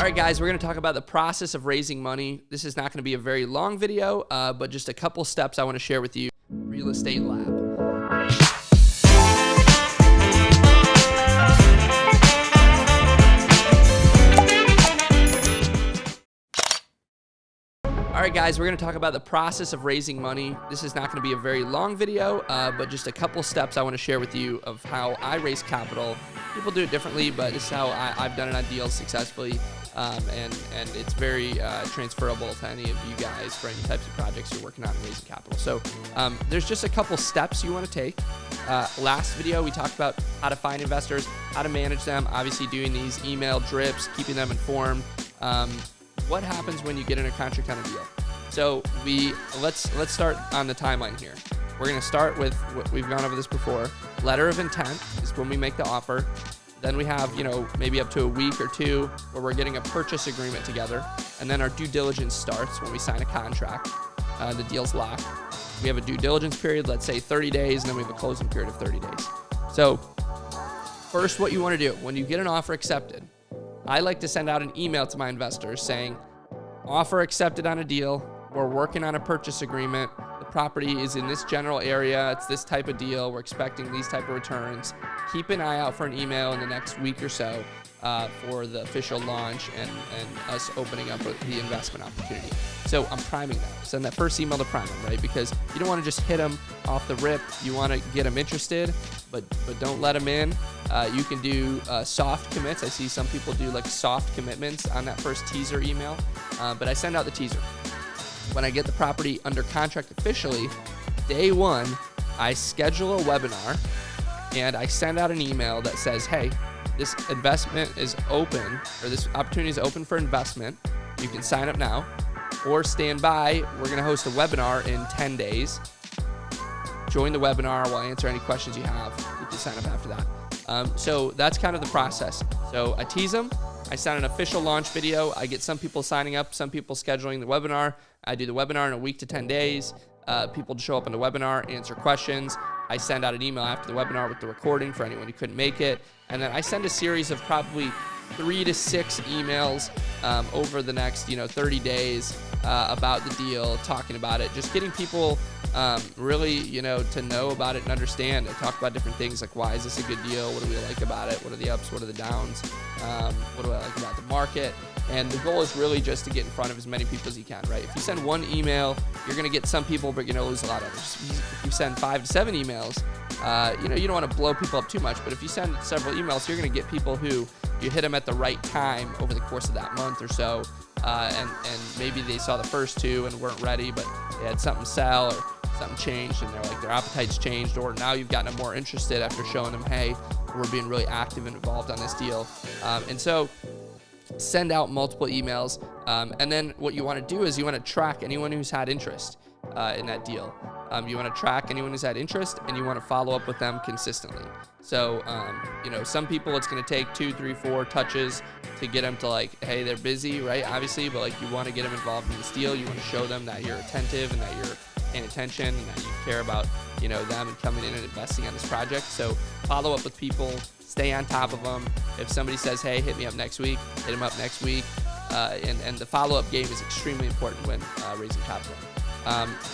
right, guys, we're going to talk about the process of raising money. This is not going to be a very long video, but just a couple steps I want to share with you. Real Estate Lab. All right, guys, we're going to talk about the process of raising money. This is not going to be a very long video, but just a couple steps I want to share with you of how I raise capital. People do it differently, but this is how I've done it on deals successfully, and it's very transferable to any of you guys for any types of projects you're working on raising capital. So there's just a couple steps you want to take. Last video, we talked about how to find investors, how to manage them, obviously doing these email drips, keeping them informed. What happens when you get in a contract on a deal? So let's start on the timeline here. We're going to start with what we've gone over this before. Letter of intent is when we make the offer. Then we have, maybe up to a week or two where we're getting a purchase agreement together. And then our due diligence starts when we sign a contract. The deal's locked. We have a due diligence period, let's say 30 days, and then we have a closing period of 30 days. So first, what you want to do when you get an offer accepted, I like to send out an email to my investors saying, offer accepted on a deal. We're working on a purchase agreement. The property is in this general area. It's this type of deal. We're expecting these type of returns. Keep an eye out for an email in the next week or so for the official launch and us opening up the investment opportunity. So I'm priming them. Send that first email to prime them, right? Because you don't want to just hit them off the rip. You want to get them interested, but don't let them in. You can do soft commits. I see some people do like soft commitments on that first teaser email, but I send out the teaser. When I get the property under contract officially, day one, I schedule a webinar and I send out an email that says, hey, this investment is open, or this opportunity is open for investment. You can sign up now or stand by. We're going to host a webinar in 10 days. Join the webinar. We'll answer any questions you have. You can sign up after that. So that's kind of the process. So I tease them. I send an official launch video. I get some people signing up, some people scheduling the webinar. I do the webinar in a week to 10 days. People show up on the webinar, answer questions. I send out an email after the webinar with the recording for anyone who couldn't make it. And then I send a series of probably 3 to 6 emails over the next 30 days about the deal, talking about it, just getting people really to know about it and understand. I talk about different things like, why is this a good deal? What do we like about it? What are the ups? What are the downs? What do I like about the market? And the goal is really just to get in front of as many people as you can, right? If you send one email, you're going to get some people, but you're going to lose a lot of others. If you send 5 to 7 emails, you don't want to blow people up too much, but if you send several emails, you're going to get people who you hit them at the right time over the course of that month or so, and maybe they saw the first 2 and weren't ready, but they had something sell or something changed, and they're like, their appetite's changed, or now you've gotten them more interested after showing them, hey, we're being really active and involved on this deal. And so send out multiple emails, and then what you want to do is you want to track anyone who's had interest in that deal. You want to track anyone who's had interest, and you want to follow up with them consistently. So, some people it's going to take 2, 3, 4 touches to get them to like, hey, they're busy, right? Obviously, but like you want to get them involved in this deal. You want to show them that you're attentive and that you're paying attention and that you care about, them and coming in and investing on this project. So follow up with people, stay on top of them. If somebody says, hey, hit me up next week, hit them up next week. And the follow-up game is extremely important when raising capital.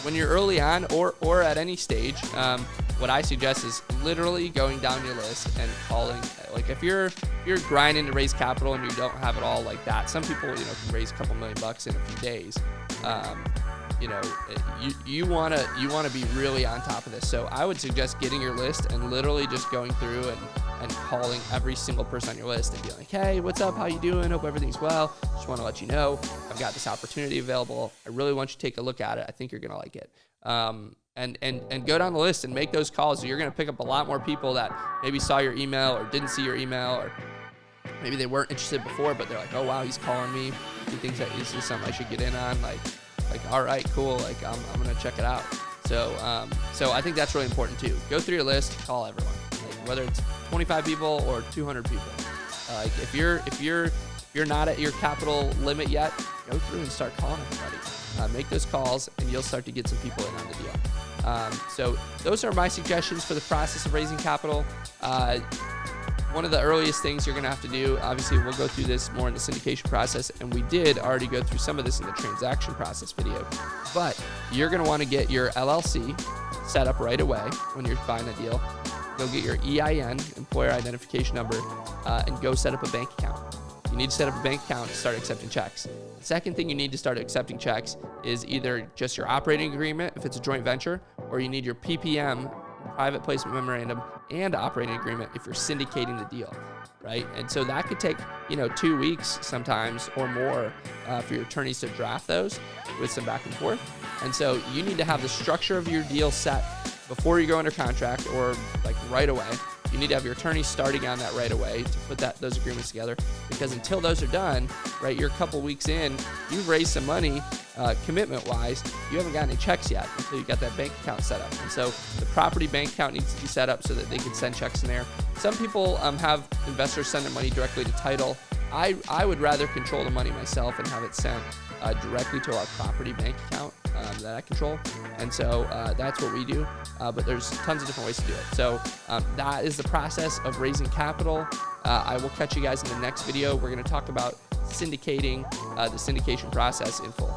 When you're early on or at any stage, what I suggest is literally going down your list and calling. Like if you're grinding to raise capital and you don't have it all like that, some people can raise a couple $1 million in a few days. You want to be really on top of this. So I would suggest getting your list and literally just going through and calling every single person on your list and being like, hey, what's up? How you doing? Hope everything's well. Just want to let you know I've got this opportunity available. I really want you to take a look at it. I think you're going to like it. And go down the list and make those calls. So you're going to pick up a lot more people that maybe saw your email or didn't see your email, or maybe they weren't interested before, but they're like, oh, wow, he's calling me. He thinks that this is something I should get in on. Like, all right, cool. Like, I'm going to check it out. So I think that's really important too. Go through your list, call everyone. Like whether it's 25 people or 200 people. Like if you're not at your capital limit yet, go through and start calling everybody. Make those calls and you'll start to get some people in on the deal. So those are my suggestions for the process of raising capital. one of the earliest things you're going to have to do, obviously we'll go through this more in the syndication process, and we did already go through some of this in the transaction process video, but you're going to want to get your LLC set up right away when you're buying a deal. Go get your EIN, employer identification number, and go set up a bank account. You need to set up a bank account to start accepting checks. The second thing you need to start accepting checks is either just your operating agreement if it's a joint venture, or you need your PPM, private placement memorandum, and operating agreement if you're syndicating the deal, right? And so that could take 2 weeks sometimes or more for your attorneys to draft those with some back and forth. And so you need to have the structure of your deal set before you go under contract, or like right away. You need to have your attorney starting on that right away to put those agreements together, because until those are done, right, you're a couple weeks in, you've raised some money commitment-wise, you haven't got any checks yet until you got that bank account set up. And so the property bank account needs to be set up so that they can send checks in there. Some people have investors send their money directly to title. I would rather control the money myself and have it sent directly to our property bank account that I control. And so that's what we do, but there's tons of different ways to do it. So that is the process of raising capital. I will catch you guys in the next video. We're going to talk about syndicating, the syndication process in full.